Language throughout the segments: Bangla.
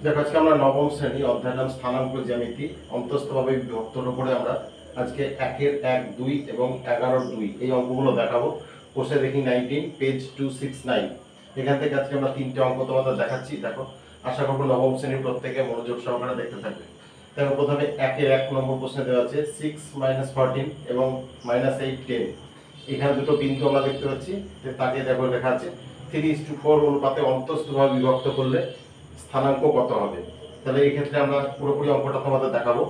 দেখো আজকে আমরা নবম শ্রেণী অধ্যায় নাম স্থানাঙ্ক জ্যামিতি অন্তস্থভাবে বিভক্তর উপরে আমরা আজকে 1-1, 2 এবং 11-2 এই অঙ্কগুলো দেখাবো। কোষে দেখি 19 পেজ 269। এখান থেকে আজকে আমরা 3টে অঙ্ক তোমাদের দেখাচ্ছি। দেখো, আশা করবো নবম শ্রেণীর প্রত্যেকে মনোযোগ সহকারে দেখতে থাকবে। দেখো, প্রথমে 1 নম্বর প্রশ্নে দেওয়া আছে 6 - 14 এবং -8 10। এখানে দুটো বিন্দু আমরা দেখতে পাচ্ছি। তাকে দেখো লেখা আছে 3:4 অনুপাতে অন্তস্থভাবে বিভক্ত করলে স্থানাঙ্ক কত হবে। তাহলে এই ক্ষেত্রে আমরা পুরোপুরি অঙ্কটা তোমাদের দেখাবো।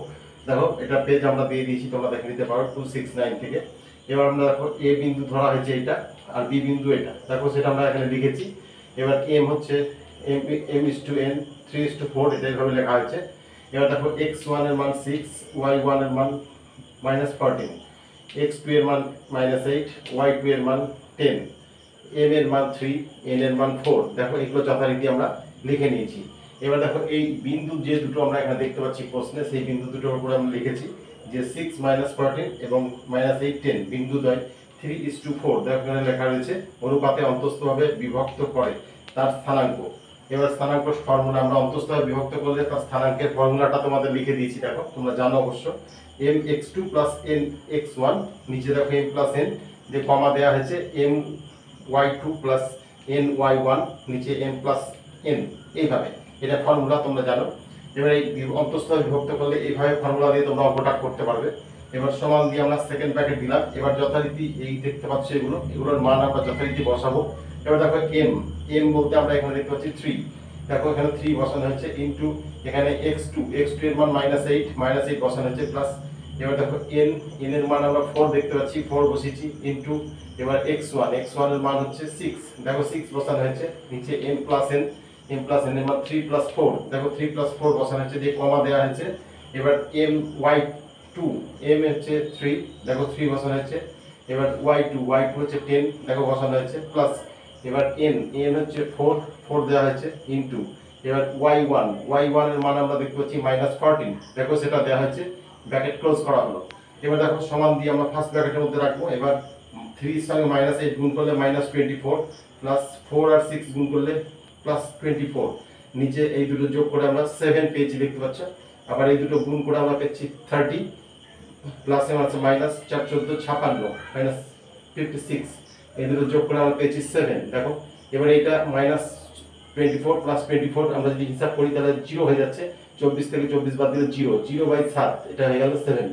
দেখো, এটা পেজ আমরা দিয়ে দিয়েছি, তোমরা দেখে নিতে পারো 269 থেকে। এবার আমরা দেখো এ বিন্দু ধরা হয়েছে এটা, আর বি বিন্দু এটা। দেখো সেটা আমরা এখানে লিখেছি। এবার এম হচ্ছে m/n 3:4, এটা এইভাবে লেখা হয়েছে। এবার দেখো x1 এর মান 6, y1 এর মান -14, x2 এর মান -8, y2 এর মান 10, m এর মান 3, n এর মান 4। দেখো এগুলো যথারীতি আমরা লিখে নিয়েছি। এবার দেখো এই বিন্দু যে দুটো আমরা এখানে দেখতে পাচ্ছি প্রশ্নে, সেই বিন্দু দুটোর উপরে আমরা লিখেছি যে 6 - 14 এবং -8 10 বিন্দু দ্বয় 3:4 দেখো এখানে লেখা রয়েছে অনুপাতে অন্তস্থভাবে বিভক্ত করে তার স্থানাঙ্ক। এবার স্থানাঙ্ক ফর্মুলা আমরা অন্তস্থভাবে বিভক্ত করলে তার স্থানাঙ্কের ফর্মুলাটা তোমাদের লিখে দিয়েছি। দেখো তোমরা জানো অবশ্য, mx2 + nx1, নিচে দেখো m + n যে কমা দেওয়া হয়েছে my2 + ny1, নিচে m + n, এইভাবে এটা ফর্মুলা তোমরা জানো। এবার এই অন্তস্থভাবে বিভক্ত করলে এইভাবে ফর্মুলা দিয়ে তোমরা অঙ্কটা করতে পারবে। এবার সমান দিয়ে আমরা সেকেন্ড ব্র্যাকেট দিলাম। এবার যথারীতি এই দেখতে পাচ্ছ এগুলোর মান আমরা যথারীতি বসাবো। এবার দেখো m বলতে আমরা এখানে দেখতে পাচ্ছি 3। দেখো এখানে 3 বসানো হচ্ছে ইনটু এখানে x2 এর মান -8 বসানো হচ্ছে প্লাস। এবার দেখো n এর মান আমরা 4 দেখতে পাচ্ছি, 4 বসিয়েছি ইনটু এবার x1 এর মান হচ্ছে 6। দেখো 6 বসানো হয়েছে, নিচে m + n এর মান 3 + 4। দেখো 3 + 4 বসানো হচ্ছে, দিয়ে কমা দেওয়া হয়েছে। এবার my2 হচ্ছে 3, দেখো 3 বসানো হয়েছে। এবার y2 হচ্ছে 10, দেখো বসানো হয়েছে প্লাস। এবার n হচ্ছে 4 দেওয়া হয়েছে ইনটু এবার y1 এর মান আমরা দেখতে পাচ্ছি -14, দেখো সেটা দেওয়া হয়েছে, ব্র্যাকেট ক্লোজ করা হলো। এবার দেখো সমান দিয়ে আমরা ফার্স্ট ব্র্যাকেটের মধ্যে রাখবো। এবার 3 এর সঙ্গে -8 গুণ করলে -24 প্লাস 4 আর 6 গুণ করলে +24, নিচে এই দুটো যোগ করে আমরা 7 পেয়েছি দেখতে পাচ্ছ। আবার এই দুটো গুণ করে আমরা পেয়েছি 30, প্লাস এর আছে -4 14 56 -56, এই দুটো যোগ করে আমরা পেয়েছি 7। দেখো এবার এটা -24 + 24 আমরা যদি হিসাব করি তাহলে 0 হয়ে যাচ্ছে। 24 থেকে 24 বাদ দিলে 0/7, এটা হয়ে গেল 7,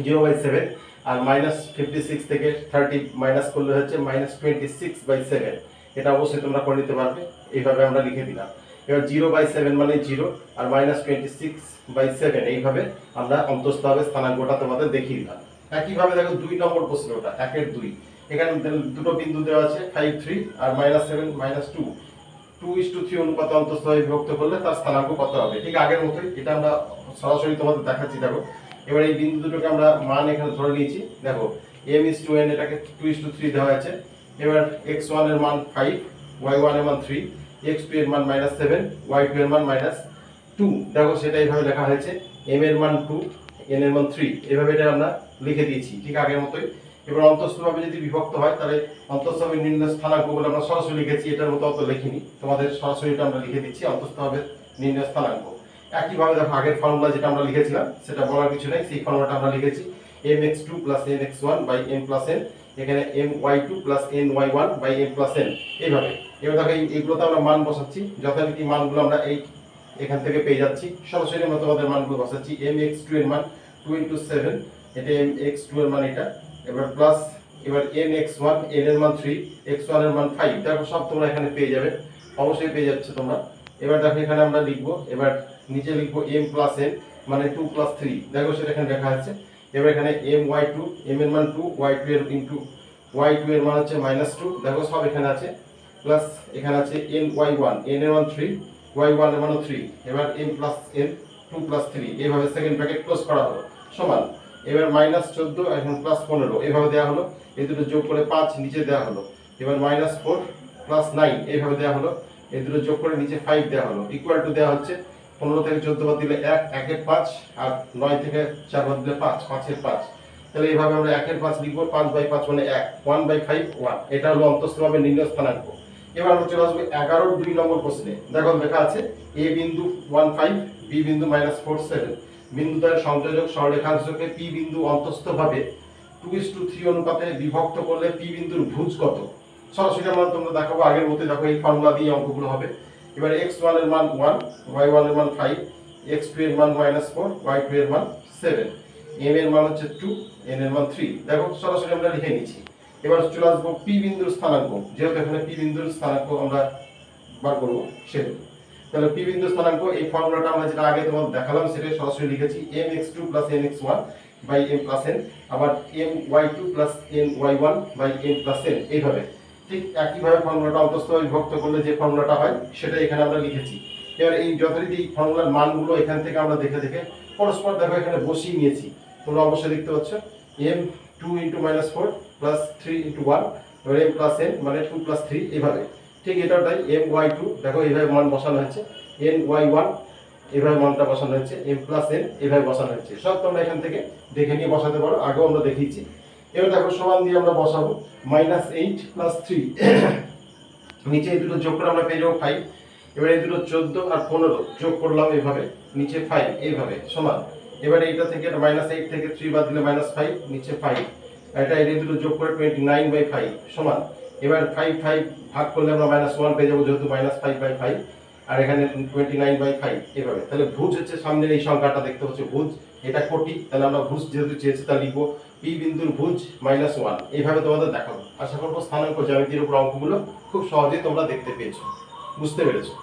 0/7। আর -56 থেকে 30 মাইনাস করলে হচ্ছে -26/7। এটা অবশ্যই তোমরা করে নিতে পারবে, এইভাবে আমরা লিখে দিলাম। এবার 0/7 মানে 0 আর -26/7, এইভাবে আমরা অন্তস্থভাবে স্থানাঙ্কটা তোমাদের দেখিয়ে দিলাম। একইভাবে দেখো 2 নম্বর প্রশ্নটা 1-2, এখানে দুটো বিন্দু দেওয়া আছে 5 3 আর -7 -2, 2:3 অনুপাতে অন্তস্থভাবে বিভক্ত করলে তার স্থানাঙ্ক কত হবে। ঠিক আগের মতোই এটা আমরা সরাসরি তোমাদের দেখাচ্ছি। দেখো এবার এই বিন্দু দুটোকে আমরা মান এখানে ধরে নিয়েছি। দেখো m/n এটাকে 2:3 দেওয়া আছে। এবার x1 এর মান 5, y1 এর মান 3, x2 এর মান -7, y2 এর মান -2। দেখো সেটা এইভাবে লেখা হয়েছে, m এর মান 2, n এর মান 3, এইভাবে এটা আমরা লিখে দিয়েছি ঠিক আগের মতোই। এবার অন্তস্থভাবে যদি বিভক্ত হয় তাহলে অন্তস্থভাবে নির্ণয় স্থানাঙ্ক বলে আমরা সরাসরি লিখেছি, এটার মতো অত লিখিনি, তোমাদের সরাসরি এটা আমরা লিখে দিচ্ছি অন্তস্থভাবে নির্ণয় স্থানাঙ্ক। একইভাবে দেখো আগের ফর্মুলা যেটা আমরা লিখেছিলাম সেটা বলার কিছু নেই, সেই ফর্মুলাটা আমরা লিখেছি mx2 + nx1/m + n, এখানে my2 + ny1/m + n, এইভাবে। এবার দেখো এইগুলোতে আমরা মান বসাচ্ছি, যথারীতি মানগুলো আমরা এখান থেকে পেয়ে যাচ্ছি। সরাসরি আমরা তোমাদের মানগুলো বসাচ্ছি। mx2 এর মান 2 × 7, এটা mx2 এর মান এটা। এবার প্লাস এবার nx1 এর মান 3, x1 এর মান 5। দেখো সব তোমরা এখানে পেয়ে যাবে, অবশ্যই পেয়ে যাচ্ছে তোমরা। এবার দেখো এখানে আমরা লিখবো, এবার নিচে লিখবো m + n মানে 2 + 3, দেখো সেটা এখানে লেখা আছে। এবার এখানে my2 m এর মান 2, y2 এর y2 এর মান হচ্ছে -2, দেখো সব এখানে আছে। প্লাস এখানে আছে ny1 n এর মান 3, y1 এর মান 3। এবার m + n 2 + 3, এইভাবে সেকেন্ড ব্র্যাকেট ক্লোজ করা হলো সমান। এবার -14 এখন +15, এইভাবে দেওয়া হলো। এই দুটো যোগ করে 5 নিচে দেওয়া হলো। এবার -4 + 9, এইভাবে দেওয়া হলো। এই দুটো যোগ করে নিচে 5 দেওয়া হলো। ইকুয়াল টু দেওয়া হচ্ছে 15 থেকে 14 বাদ দিলে 1, 1 এর 5, আর 9 থেকে 4 বাদ দিলে 5, 5 এর 5। তাহলে এইভাবে আমরা 1 এর 5 লিখবো, 5/5 মানে 1, 1/5 1। এটা হলো অন্তস্থভাবে নির্ণয় স্থানাঙ্ক। এবার আমরা চলে আসবো 11 2 নম্বর প্রশ্নে। দেখো লেখা আছে a বিন্দু 1 5 b বিন্দু -4 7 বিন্দুদ্বয়ের সংযোজক সরলরেখাংশকে p বিন্দু অন্তস্থভাবে 2:3 অনুপাতে বিভক্ত করলে p বিন্দুর ভুজ কত। সরাসরি আমরা তোমরা দেখাবো আগের মতো। দেখো এই ফর্মুলা দিয়ে অঙ্কগুলো হবে। এবার x1 এর মান 1, y1 এর মান 5, x2 এর মান -4, y2 এর মান 7, m এর মান হচ্ছে 2, n এর মান 3। দেখো সরাসরি আমরা লিখে নিচ্ছি। এবার চলে আসবো p বিন্দুর স্থানাঙ্ক, যেহেতু এখানে p বিন্দুর স্থানাঙ্ক আমরা বার করবো সেহেতু। তাহলে p বিন্দুর স্থানাঙ্ক এই ফর্মুলাটা আমরা যেটা আগে তোমাদের দেখালাম সেটা সরাসরি লিখেছি mx2 + nx1 m + n, আবার my2 + ny1 m + n, এইভাবে। ঠিক একইভাবে ফর্মুলাটা অন্তস্থভাবে বিভক্ত করলে যে ফর্মুলাটা হয় সেটা এখানে আমরা লিখেছি। এবার এই যথারীতি এই ফর্মুলার মানগুলো এখান থেকে আমরা দেখে দেখে পরস্পর দেখো এখানে বসিয়ে নিয়েছি। তোমরা অবশ্যই দেখতে পাচ্ছ m2 × -4 + 3 × 1 এবার m + n মানে 2 + 3 এইভাবে। ঠিক এটাটাই my2 দেখো এইভাবে মান বসানো হয়েছে, ny1 এইভাবে মানটা বসানো হয়েছে, m + n এইভাবে বসানো হয়েছে। সব তোমরা এখান থেকে দেখে নিয়ে বসাতে পারো, আগেও আমরা দেখিয়েছি। এবার দেখো সমান দিয়ে আমরা বসাবো -8 + 3 নিচে এই দুটো যোগ করে আমরা পেয়ে যাবো 5। এবার এই দুটো 14 আর 15 যোগ করলাম এইভাবে, নিচে 5 এইভাবে সমান। এবারে এইটা থেকে -8 থেকে 3 বাদ দিলে -5, নিচে 5, এটা এই দুটো যোগ করে 29/5 সমান। এবার 5 5 ভাগ করলে আমরা -1 পেয়ে যাবো, যেহেতু -5/5, আর এখানে 29/5 এইভাবে। তাহলে ভুজ হচ্ছে সামনের এই সংখ্যাটা দেখতে হচ্ছে ভুজ, এটা কোটি। তাহলে আমরা ভুজ যেহেতু চেয়েছি তা লিখবো p বিন্দুর ভুজ -1। এইভাবে তোমাদের দেখাবো। আশা করবো স্থানাঙ্ক জ্যামিতির উপর অঙ্কগুলো খুব সহজেই তোমরা দেখতে পেয়েছো, বুঝতে পেরেছো।